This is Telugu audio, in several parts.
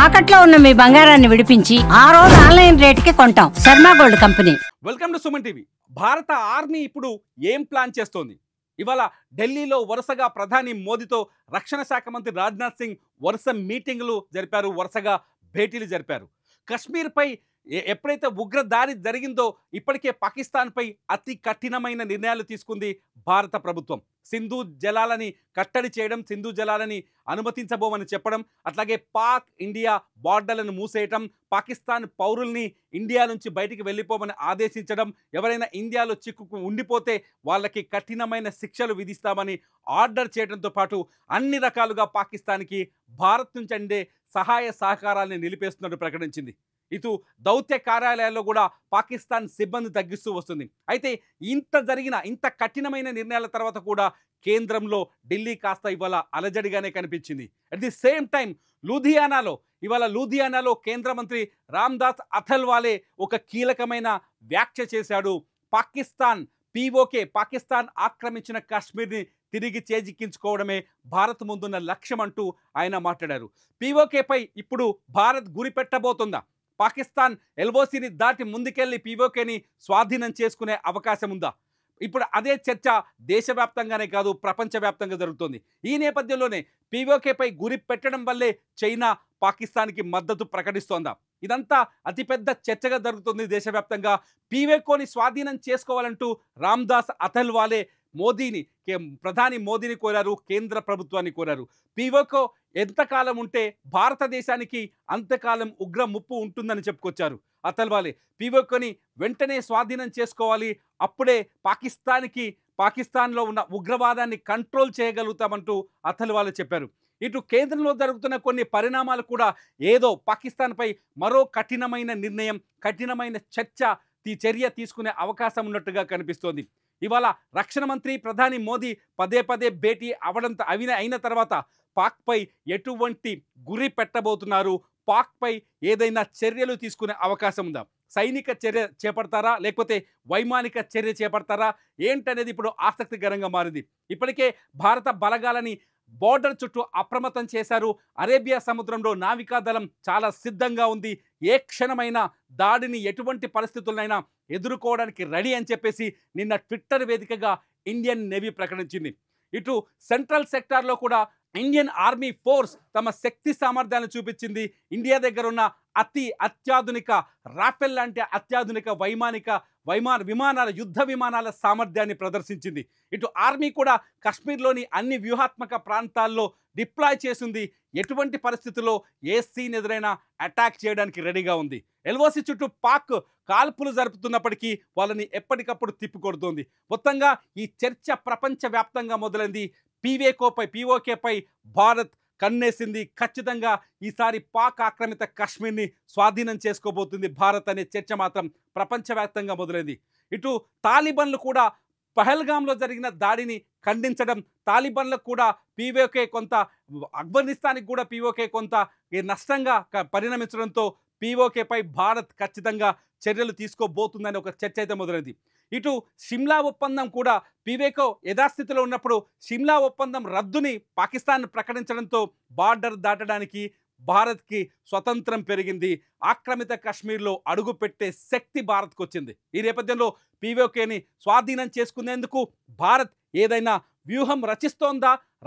తాకట్లో ఉన్న మీ బంగారాన్ని విడిపించి ఆ రోజు ఆన్లైన్ రేటుకి కొంటాం. Sharma gold company. Welcome to Suman TV. భారత ఆర్మీ ఇప్పుడు ఏం ప్లాన్ చేస్తోంది? ఇవాళ ఢిల్లీలో వరుసగా ప్రధాని మోదీతో రక్షణ శాఖ మంత్రి రాజ్నాథ్ సింగ్ వరుస మీటింగులు జరిపారు, వరుసగా భేటీలు జరిపారు. కశ్మీర్పై ఎప్పుడైతే ఉగ్రదాడి జరిగిందో ఇప్పటికే పాకిస్తాన్పై అతి కఠినమైన నిర్ణయాలు తీసుకుంది భారత ప్రభుత్వం. సింధు జలాలని కట్టడి చేయడం, సింధు జలాలని అనుమతించబోమని చెప్పడం, అట్లాగే పాక్ ఇండియా బార్డర్లను మూసేయటం, పాకిస్తాన్ పౌరుల్ని ఇండియా నుంచి బయటికి వెళ్ళిపోమని ఆదేశించడం, ఎవరైనా ఇండియాలో చిక్కుకు ఉండిపోతే వాళ్ళకి కఠినమైన శిక్షలు విధిస్తామని ఆర్డర్ చేయడంతో పాటు అన్ని రకాలుగా పాకిస్తాన్కి భారత్ నుంచి అందే సహాయ సహకారాన్ని నిలిపేస్తున్నట్టు ప్రకటించింది. ఇటు దౌత్య కార్యాలయాల్లో కూడా పాకిస్తాన్ సిబ్బంది తగ్గిస్తూ వస్తుంది. అయితే ఇంత కఠినమైన నిర్ణయాల తర్వాత కూడా కేంద్రంలో ఢిల్లీ కాస్త ఇవాళ అలజడిగానే కనిపించింది. అట్ ది సేమ్ టైం లూధియానాలో కేంద్ర మంత్రి రామ్దాస్ అథల్వాలే ఒక కీలకమైన వ్యాఖ్య చేశాడు. పాకిస్తాన్ ఆక్రమించిన కాశ్మీర్ని తిరిగి చేజిక్కించుకోవడమే భారత్ ముందున్న లక్ష్యం అంటూ ఆయన మాట్లాడారు. పీఓకేపై ఇప్పుడు భారత్ గురి పెట్టబోతుందా? పాకిస్తాన్ ఎల్ఓసిని దాటి ముందుకెళ్లి పీఓకేని స్వాధీనం చేసుకునే అవకాశం ఉందా? ఇప్పుడు అదే చర్చ దేశవ్యాప్తంగానే కాదు, ప్రపంచవ్యాప్తంగా జరుగుతోంది. ఈ నేపథ్యంలోనే పీఓకేపై గురి పెట్టడం వల్లే చైనా పాకిస్తాన్కి మద్దతు ప్రకటిస్తోందా? ఇదంతా అతిపెద్ద చర్చగా జరుగుతుంది దేశవ్యాప్తంగా. పీఓకేని స్వాధీనం చేసుకోవాలంటూ రామ్దాస్ అథల్వాలే ప్రధాని మోదీని కోరారు, కేంద్ర ప్రభుత్వాన్ని కోరారు. పీఓకే ఎంతకాలం ఉంటే భారతదేశానికి అంతకాలం ఉగ్ర ముప్పు ఉంటుందని చెప్పుకొచ్చారు అథల్వాలే. పీఓకేని వెంటనే స్వాధీనం చేసుకోవాలి, అప్పుడే పాకిస్తాన్లో ఉన్న ఉగ్రవాదాన్ని కంట్రోల్ చేయగలుగుతామంటూ అథల్వాలే చెప్పారు. ఇటు కేంద్రంలో జరుగుతున్న కొన్ని పరిణామాలు కూడా ఏదో పాకిస్తాన్పై మరో కఠినమైన నిర్ణయం, కఠినమైన చర్య తీసుకునే అవకాశం ఉన్నట్టుగా కనిపిస్తోంది. ఇవాళ రక్షణ మంత్రి ప్రధాని మోదీ పదే భేటీ అయిన తర్వాత పాక్పై ఎటువంటి గురి పెట్టబోతున్నారు? పాక్పై ఏదైనా చర్యలు తీసుకునే అవకాశం ఉందా? సైనిక చర్య చేపడతారా, లేకపోతే వైమానిక చర్య చేపడతారా ఏంటనేది ఇప్పుడు ఆసక్తికరంగా మారింది. ఇప్పటికే భారత బలగాలని బోర్డర్ చుట్టూ అప్రమత్తం చేశారు. అరేబియా సముద్రంలో నావికాదళం చాలా సిద్ధంగా ఉంది. ఏ క్షణమైనా దాడిని ఎటువంటి పరిస్థితులైనా ఎదుర్కోవడానికి రెడీ అని చెప్పేసి నిన్న ట్విట్టర్ వేదికగా ఇండియన్ నేవీ ప్రకటించింది. ఇటు సెంట్రల్ సెక్టార్లో కూడా ఇండియన్ ఆర్మీ ఫోర్స్ తమ శక్తి సామర్థ్యాన్ని చూపించింది. ఇండియా దగ్గర ఉన్న అత్యాధునిక రాఫెల్ లాంటి అత్యాధునిక యుద్ధ విమానాల సామర్థ్యాన్ని ప్రదర్శించింది. ఇటు ఆర్మీ కూడా కాశ్మీర్లోని అన్ని వ్యూహాత్మక ప్రాంతాల్లో డిప్లాయ్ చేసింది. ఎటువంటి పరిస్థితుల్లో ఏ సీన్ ఎదురైనా అటాక్ చేయడానికి రెడీగా ఉంది. ఎల్ఓసి చుట్టూ పాక్ కాల్పులు జరుపుతున్నప్పటికీ వాళ్ళని ఎప్పటికప్పుడు తిప్పికొడుతోంది. మొత్తంగా ఈ చర్చ ప్రపంచవ్యాప్తంగా మొదలైంది. పీఓకేపై భారత్ కన్నేసింది. ఖచ్చితంగా ఈసారి పాక్ ఆక్రమిత కాశ్మీర్ని స్వాధీనం చేసుకోబోతుంది భారత్ అనే చర్చ మాత్రం ప్రపంచవ్యాప్తంగా మొదలైంది. ఇటు తాలిబాన్లు కూడా పహల్గామ్లో జరిగిన దాడిని ఖండించడం, తాలిబాన్లకు కూడా పీఓకే కొంత, ఆఫ్ఘనిస్తాన్కి కూడా పీఓకే కొంత నష్టంగా పరిణమించడంతో పీఓకేపై భారత్ ఖచ్చితంగా చర్యలు తీసుకోబోతుందని ఒక చర్చ అయితే మొదలైంది. ఇటు షిమ్లా ఒప్పందం కూడా పీఓకే యథాస్థితిలో ఉన్నప్పుడు షిమ్లా ఒప్పందం రద్దుని పాకిస్తాన్ ప్రకటించడంతో బార్డర్ దాటడానికి భారత్కి స్వతంత్రం పెరిగింది. ఆక్రమిత కాశ్మీర్లో అడుగుపెట్టే శక్తి భారత్కు వచ్చింది. ఈ నేపథ్యంలో పీఓకేని స్వాధీనం చేసుకునేందుకు భారత్ ఏదైనా వ్యూహం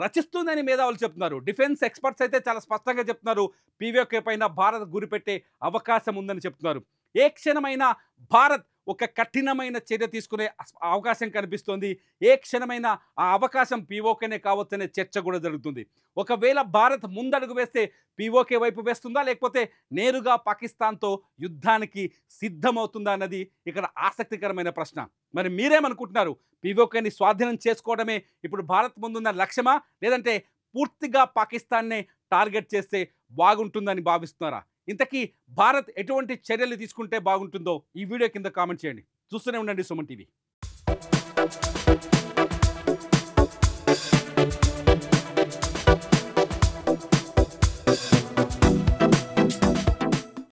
రచిస్తుందని మేధావులు చెప్తున్నారు. డిఫెన్స్ ఎక్స్పర్ట్స్ అయితే చాలా స్పష్టంగా చెప్తున్నారు, పీఓకే పైన భారత్ గురిపెట్టే అవకాశం ఉందని చెప్తున్నారు. ఏ క్షణమైనా భారత్ ఒక కఠినమైన చర్య తీసుకునే అవకాశం కనిపిస్తోంది. ఏ క్షణమైనా ఆ అవకాశం పీఓకేనే కావచ్చనే చర్చ కూడా జరుగుతుంది. ఒకవేళ భారత్ ముందడుగు వేస్తే పీఓకే వైపు వేస్తుందా, లేకపోతే నేరుగా పాకిస్తాన్తో యుద్ధానికి సిద్ధమవుతుందా అన్నది ఇక్కడ ఆసక్తికరమైన ప్రశ్న. మరి మీరేమనుకుంటున్నారు? పీఓకేని స్వాధీనం చేసుకోవడమే ఇప్పుడు భారత్ ముందున్న లక్ష్యమా, లేదంటే పూర్తిగా పాకిస్తాన్నే టార్గెట్ చేస్తే బాగుంటుందని భావిస్తున్నారా? ఇంతకీ భారత్ ఎటువంటి చర్యలు తీసుకుంటే బాగుంటుందో ఈ వీడియో కింద కామెంట్ చేయండి. చూస్తూనే ఉండండి సుమన్ టీవీ.